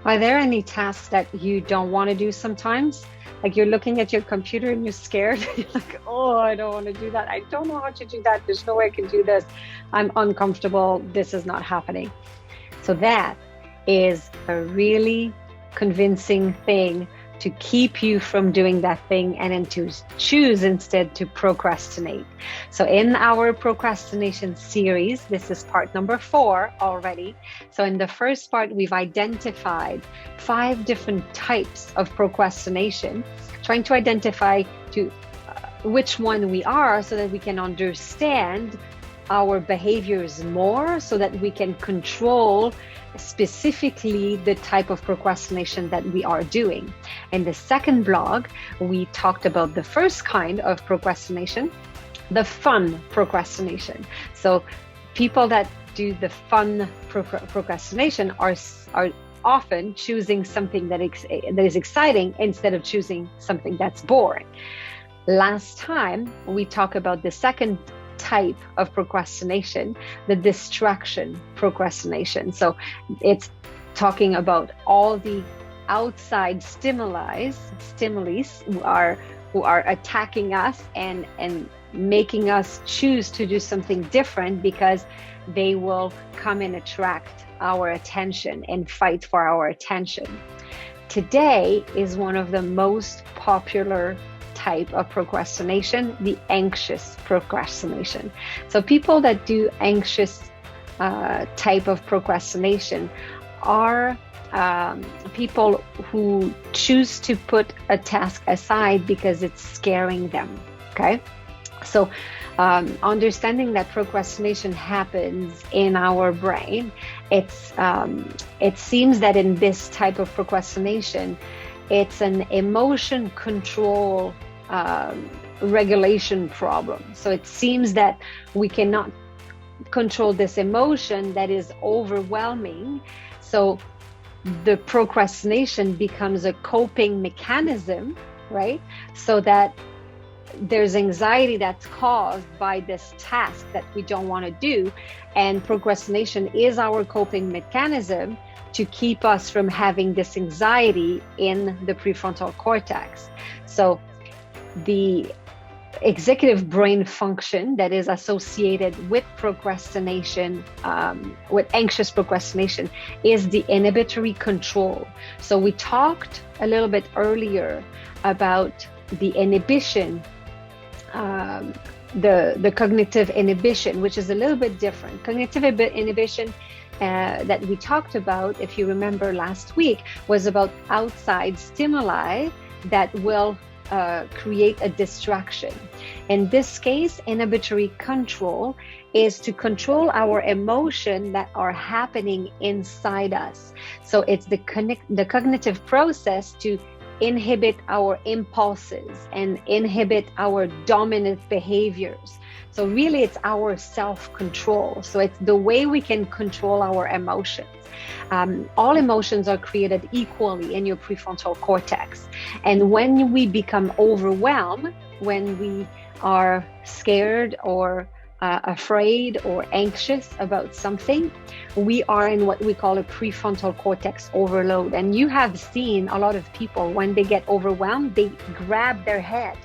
Are there any tasks that you don't want to do sometimes? Like you're looking at your computer and you're scared. You're like, oh, I don't want to do that. I don't know how to do that. There's no way I can do this. I'm uncomfortable. This is not happening. So that is a really convincing thing to keep you from doing that thing and then to choose instead to procrastinate. So in our procrastination series, this is part number 4 already. So in the first part, we've identified 5 different types of procrastination, trying to identify which one we are so that we can understand our behaviors more, so that we can control specifically the type of procrastination that we are doing. In the second blog, we talked about the first kind of procrastination, the fun procrastination. So people that do the fun procrastination are often choosing something that is exciting instead of choosing something that's boring. Last time, we talked about the second type of procrastination, the distraction procrastination. So it's talking about all the outside stimuli who are attacking us and making us choose to do something different because they will come and attract our attention and fight for our attention. Today is one of the most popular type of procrastination, the anxious procrastination. So people that do anxious type of procrastination are people who choose to put a task aside because it's scaring them. Okay, so understanding that procrastination happens in our brain, it seems that in this type of procrastination, it's an emotion control regulation problem. So it seems that we cannot control this emotion that is overwhelming. So the procrastination becomes a coping mechanism, right? So that there's anxiety that's caused by this task that we don't want to do. And procrastination is our coping mechanism to keep us from having this anxiety in the prefrontal cortex. So the executive brain function that is associated with procrastination, with anxious procrastination, is the inhibitory control. So we talked a little bit earlier about the inhibition, the cognitive inhibition, which is a little bit different. Cognitive inhibition that we talked about, if you remember last week, was about outside stimuli that will create a distraction. In this case, inhibitory control is to control our emotion that are happening inside us. So it's the cognitive process to inhibit our impulses and inhibit our dominant behaviors. So really it's our self-control. So it's the way we can control our emotions. All emotions are created equally in your prefrontal cortex. And when we become overwhelmed, when we are scared or afraid or anxious about something, we are in what we call a prefrontal cortex overload. And you have seen a lot of people, when they get overwhelmed, they grab their head.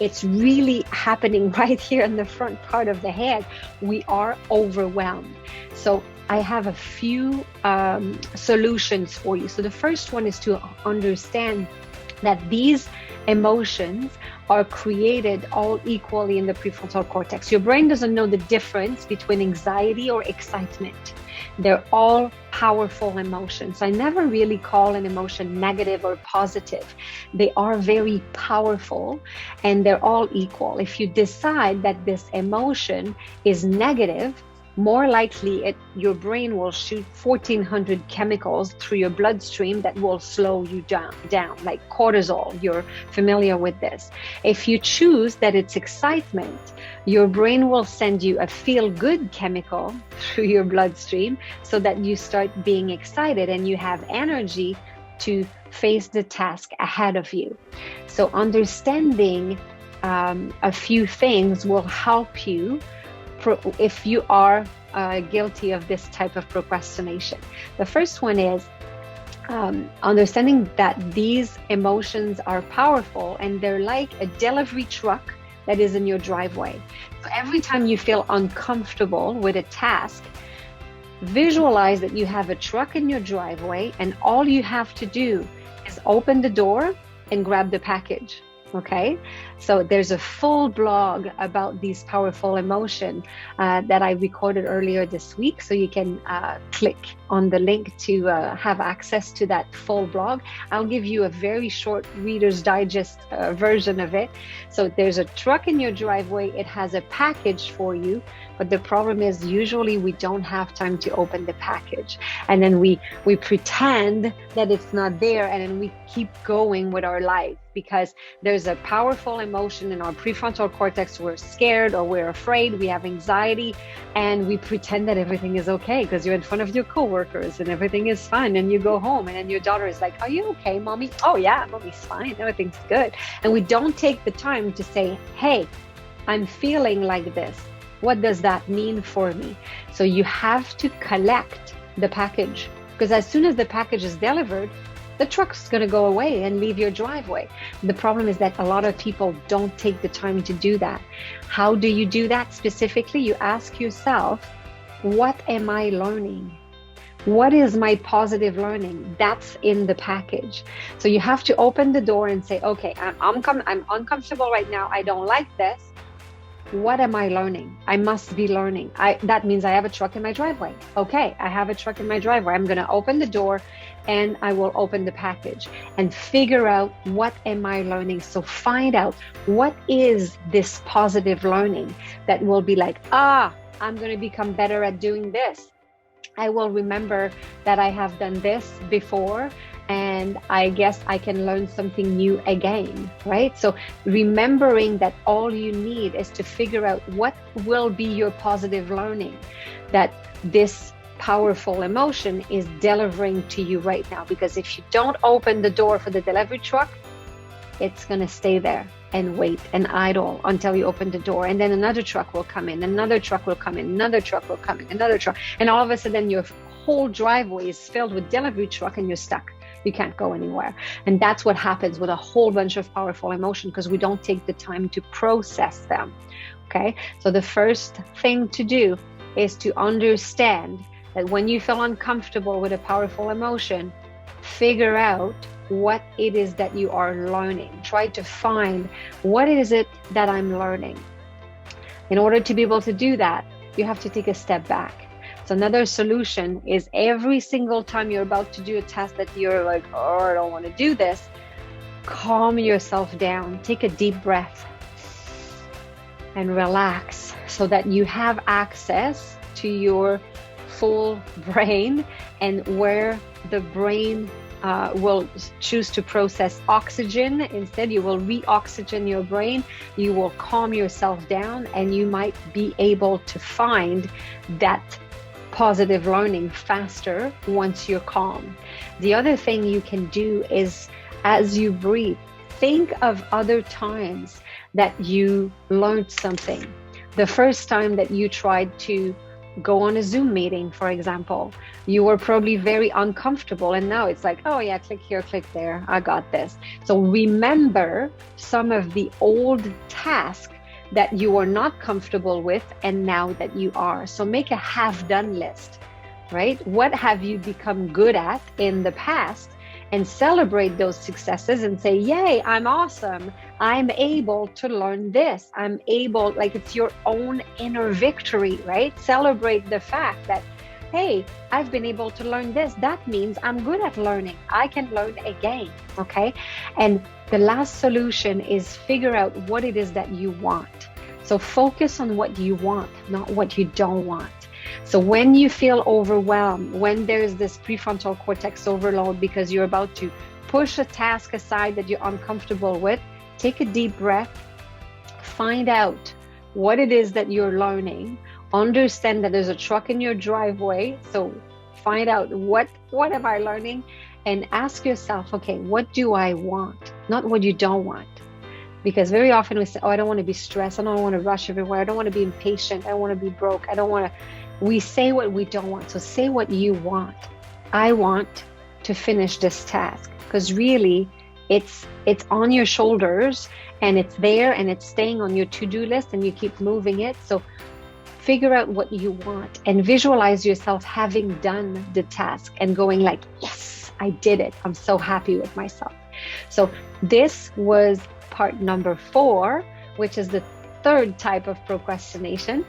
It's really happening right here in the front part of the head. We are overwhelmed. So I have a few solutions for you. So the first one is to understand that these emotions are created all equally in the prefrontal cortex. Your brain doesn't know the difference between anxiety or excitement. They're all powerful emotions. I never really call an emotion negative or positive. They are very powerful and they're all equal. If you decide that this emotion is negative, more likely your brain will shoot 1,400 chemicals through your bloodstream that will slow you down, like cortisol. You're familiar with this. If you choose that it's excitement, your brain will send you a feel-good chemical through your bloodstream so that you start being excited and you have energy to face the task ahead of you. So understanding a few things will help you if you are guilty of this type of procrastination. The first one is understanding that these emotions are powerful and they're like a delivery truck that is in your driveway. So every time you feel uncomfortable with a task, visualize that you have a truck in your driveway and all you have to do is open the door and grab the package. Okay, so there's a full blog about these powerful emotions that I recorded earlier this week. So you can click on the link to have access to that full blog. I'll give you a very short Reader's Digest version of it. So there's a truck in your driveway. It has a package for you. But the problem is usually we don't have time to open the package. And then we pretend that it's not there. And then we keep going with our life because there's a powerful emotion in our prefrontal cortex. We're scared or we're afraid. We have anxiety and we pretend that everything is okay because you're in front of your coworkers and everything is fine. And you go home and then your daughter is like, "Are you okay, mommy?" "Oh yeah, mommy's fine. Everything's good." And we don't take the time to say, "Hey, I'm feeling like this. What does that mean for me?" So you have to collect the package because as soon as the package is delivered, the truck's going to go away and leave your driveway. The problem is that a lot of people don't take the time to do that. How do you do that specifically? You ask yourself, what am I learning? What is my positive learning? That's in the package. So you have to open the door and say, okay, I'm uncomfortable right now. I don't like this. What am I learning? I must be learning. That means I have a truck in my driveway. Okay, I have a truck in my driveway. I'm going to open the door and I will open the package and figure out what am I learning. So find out what is this positive learning that will be like, I'm going to become better at doing this. I will remember that I have done this before and I guess I can learn something new again, right? So remembering that all you need is to figure out what will be your positive learning that this powerful emotion is delivering to you right now. Because if you don't open the door for the delivery truck, it's going to stay there and wait and idle until you open the door. And then another truck will come in, another truck will come in, another truck will come in, another truck. And all of a sudden your whole driveway is filled with delivery truck and you're stuck. You can't go anywhere. And that's what happens with a whole bunch of powerful emotion because we don't take the time to process them. Okay. So the first thing to do is to understand that when you feel uncomfortable with a powerful emotion, figure out what it is that you are learning. Try to find what is it that I'm learning. In order to be able to do that, you have to take a step back. So another solution is every single time you're about to do a task that you're like, oh, I don't want to do this, calm yourself down. Take a deep breath and relax so that you have access to your full brain and where the brain will choose to process oxygen. Instead, you will re-oxygen your brain. You will calm yourself down and you might be able to find that positive learning faster once you're calm. The other thing you can do is as you breathe, think of other times that you learned something. The first time that you tried to go on a Zoom meeting, for example, you were probably very uncomfortable and now it's like, oh yeah, click here, click there, I got this. So remember some of the old tasks that you were not comfortable with and now that you are. So make a have-done list, right? What have you become good at in the past? And celebrate those successes and say, yay, I'm awesome. I'm able to learn this. I'm able, like it's your own inner victory, right? Celebrate the fact that, hey, I've been able to learn this. That means I'm good at learning. I can learn again, okay? And the last solution is figure out what it is that you want. So focus on what you want, not what you don't want. So when you feel overwhelmed, when there's this prefrontal cortex overload because you're about to push a task aside that you're uncomfortable with, take a deep breath, find out what it is that you're learning, understand that there's a truck in your driveway. So find out what am I learning and ask yourself, okay, what do I want? Not what you don't want. Because very often we say, oh, I don't want to be stressed. I don't want to rush everywhere. I don't want to be impatient. I don't want to be broke. We say what we don't want. So say what you want. I want to finish this task, because really it's on your shoulders, and it's there, and it's staying on your to-do list, and you keep moving it. So figure out what you want and visualize yourself having done the task and going like, yes, I did it. I'm so happy with myself. So this was part number 4, which is the third type of procrastination,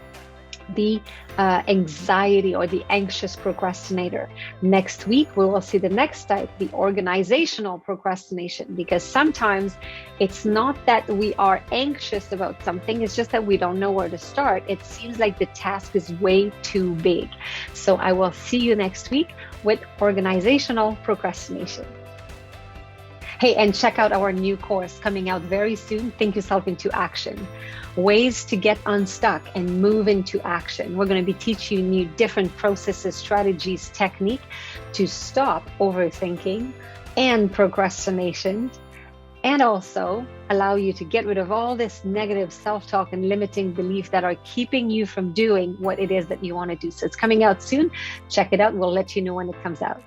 the anxiety or the anxious procrastinator. Next week, we will see the next type, the organizational procrastination, because sometimes it's not that we are anxious about something, it's just that we don't know where to start. It seems like the task is way too big. So I will see you next week with organizational procrastination. Hey, and check out our new course coming out very soon, Think Yourself into Action. Ways to get unstuck and move into action. We're going to be teaching you different processes, strategies, technique to stop overthinking and procrastination, and also allow you to get rid of all this negative self-talk and limiting belief that are keeping you from doing what it is that you want to do. So it's coming out soon. Check it out. We'll let you know when it comes out.